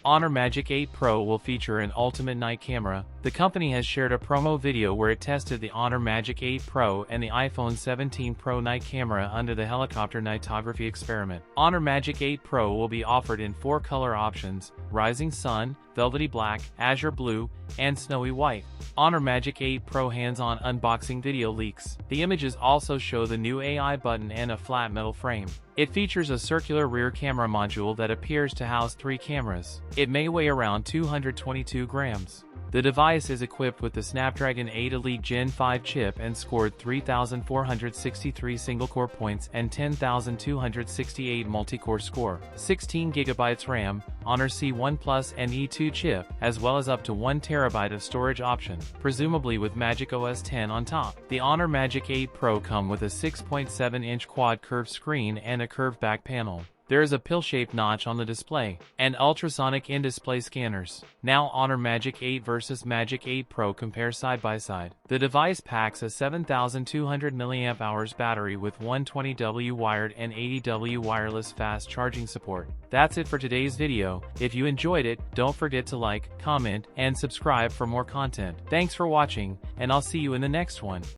Honor Magic 8 Pro will feature an ultimate night camera. The company has shared a promo video where it tested the Honor Magic 8 Pro and the iPhone 17 Pro night camera under the helicopter nightography experiment. Honor Magic 8 Pro will be offered in 4 color options: Rising Sun, Velvety Black, Azure Blue, and Snowy White. Honor Magic 8 Pro hands-on unboxing video leaks. The images also show the new AI button and a flat metal frame. It features a circular rear camera module that appears to house 3 cameras. It may weigh around 222 grams. The device is equipped with the Snapdragon 8 Elite Gen 5 chip and scored 3,463 single-core points and 10,268 multi-core score. 16GB RAM, Honor C1 Plus and E2 chip, as well as up to 1 TB of storage option, presumably with Magic OS 10 on top. The Honor Magic 8 Pro come with a 6.7-inch quad curved screen and a curved back panel. There is a pill-shaped notch on the display, and ultrasonic in-display scanners. Now Honor Magic 8 versus Magic 8 Pro compare side by side. The device packs a 7,200 mAh battery with 120W wired and 80W wireless fast charging support. That's it for today's video. If you enjoyed it, don't forget to like, comment, and subscribe for more content. Thanks for watching, and I'll see you in the next one.